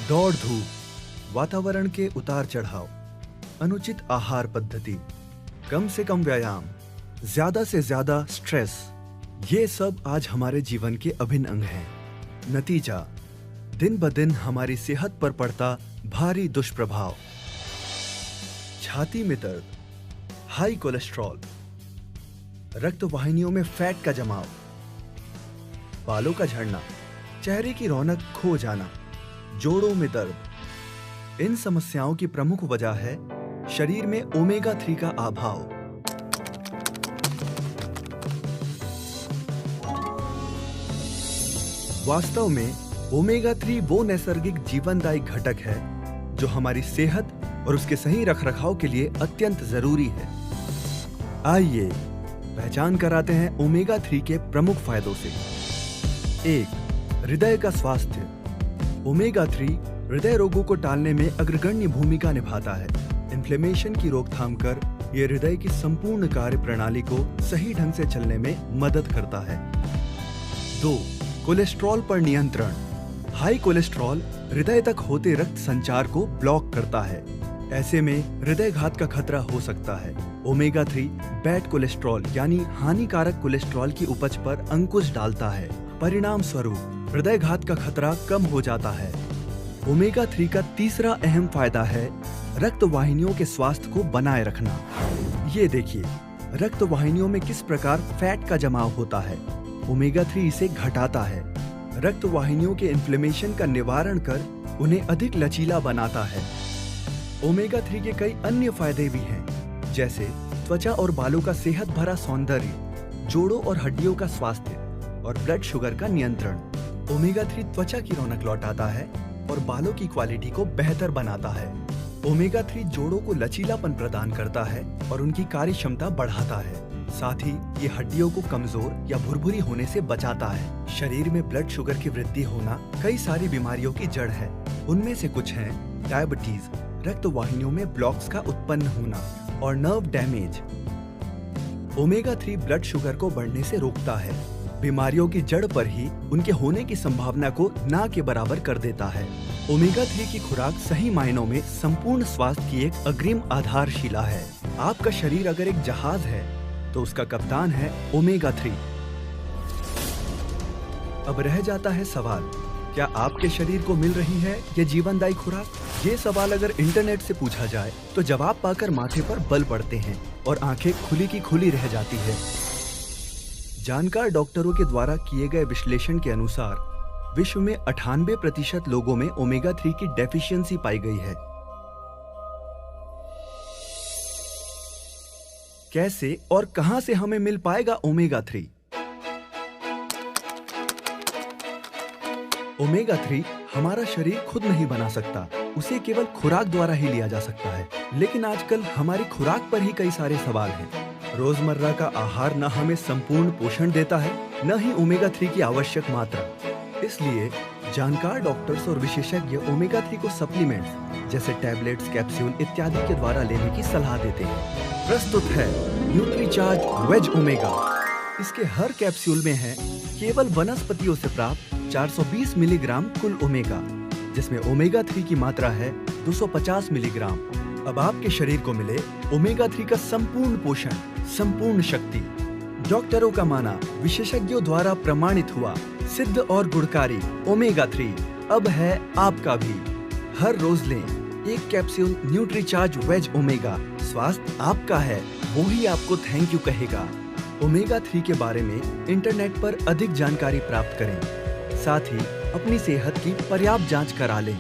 दौड़ धूप, वातावरण के उतार चढ़ाव, अनुचित आहार पद्धति, कम से कम व्यायाम, ज्यादा से ज्यादा स्ट्रेस, ये सब आज हमारे जीवन के अभिन्न अंग हैं। नतीजा, दिन ब दिन हमारी सेहत पर पड़ता भारी दुष्प्रभाव। छाती में दर्द, हाई कोलेस्ट्रॉल, रक्त वाहिनियों में फैट का जमाव, बालों का झड़ना, चेहरे की रौनक खो जाना, जोड़ों में दर्द। इन समस्याओं की प्रमुख वजह है शरीर में ओमेगा 3 का अभाव। वास्तव में ओमेगा 3 वो नैसर्गिक जीवनदायी घटक है जो हमारी सेहत और उसके सही रखरखाव के लिए अत्यंत जरूरी है। आइए पहचान कराते हैं ओमेगा 3 के प्रमुख फायदों से। 1. हृदय का स्वास्थ्य। ओमेगा 3 हृदय रोगों को टालने में अग्रगण्य भूमिका निभाता है। इन्फ्लेमेशन की रोकथाम कर यह हृदय की संपूर्ण कार्य प्रणाली को सही ढंग से चलने में मदद करता है। 2. कोलेस्ट्रॉल पर नियंत्रण। हाई कोलेस्ट्रॉल हृदय तक होते रक्त संचार को ब्लॉक करता है। ऐसे में हृदय घात का खतरा हो सकता है। ओमेगा 3 बैड कोलेस्ट्रॉल यानी हानिकारक कोलेस्ट्रॉल की उपज पर अंकुश डालता है। परिणाम स्वरूप हृदय घात का खतरा कम हो जाता है। ओमेगा 3 का तीसरा अहम फायदा है रक्त वाहिनियों के स्वास्थ्य को बनाए रखना। ये देखिए, रक्त वाहिनियों में किस प्रकार फैट का जमाव होता है। ओमेगा 3 इसे घटाता है। रक्त वाहिनियों के इन्फ्लेमेशन का निवारण कर उन्हें अधिक लचीला बनाता है। ओमेगा 3 के कई अन्य फायदे भी हैं, जैसे त्वचा और बालों का सेहत भरा सौंदर्य, जोड़ों और हड्डियों का स्वास्थ्य और ब्लड शुगर का नियंत्रण। ओमेगा 3 त्वचा की रौनक लौटाता है और बालों की क्वालिटी को बेहतर बनाता है। ओमेगा 3 जोड़ों को लचीलापन प्रदान करता है और उनकी कार्य क्षमता बढ़ाता है। साथ ही ये हड्डियों को कमजोर या भुरभुरी होने से बचाता है। शरीर में ब्लड शुगर की वृद्धि होना कई सारी बीमारियों की जड़ है। उनमें से कुछ हैं डायबिटीज, रक्त वाहिनियों में ब्लॉक्स का उत्पन्न होना और nerve damage. Omega 3 blood sugar को बढ़ने से रोकता है। बीमारियों की जड़ पर ही उनके होने की संभावना को ना के बराबर कर देता है। ओमेगा 3 की खुराक सही मायनों में संपूर्ण स्वास्थ्य की एक अग्रिम आधारशिला है। आपका शरीर अगर एक जहाज है तो उसका कप्तान है ओमेगा 3। अब रह जाता है सवाल, क्या आपके शरीर को मिल रही है ये जीवनदायी खुराक? ये सवाल अगर इंटरनेट से पूछा जाए तो जवाब पाकर माथे पर बल पड़ते हैं और आंखें खुली की खुली रह जाती है। जानकार डॉक्टरों के द्वारा किए गए विश्लेषण के अनुसार विश्व में 98% लोगों में ओमेगा 3 की डेफिशिएंसी पाई गई है। कैसे और कहां से हमें मिल पाएगा ओमेगा 3? ओमेगा 3 हमारा शरीर खुद नहीं बना सकता, उसे केवल खुराक द्वारा ही लिया जा सकता है। लेकिन आजकल हमारी खुराक पर ही कई सारे सवाल हैं। रोजमर्रा का आहार न हमें संपूर्ण पोषण देता है, न ही ओमेगा 3 की आवश्यक मात्रा। इसलिए जानकार डॉक्टर्स और विशेषज्ञ ओमेगा 3 को सप्लीमेंट्स जैसे टैबलेट्स, कैप्सूल इत्यादि के द्वारा लेने की सलाह देते हैं। प्रस्तुत है न्यूट्रीचार्ज वेज ओमेगा। इसके हर कैप्सूल में है केवल वनस्पतियों से प्राप्त 420 मिलीग्राम कुल ओमेगा, जिसमें ओमेगा 3 की मात्रा है 250 मिलीग्राम। अब आपके शरीर को मिले ओमेगा 3 का संपूर्ण पोषण, संपूर्ण शक्ति। डॉक्टरों का माना, विशेषज्ञों द्वारा प्रमाणित हुआ, सिद्ध और गुणकारी ओमेगा 3 अब है आपका भी। हर रोज लें एक कैप्सूल न्यूट्रीचार्ज वेज ओमेगा। स्वास्थ्य आपका है, वो ही आपको थैंक यू कहेगा। ओमेगा 3 के बारे में इंटरनेट पर अधिक जानकारी प्राप्त करें। साथ ही अपनी सेहत की पर्याप्त जांच करा लें।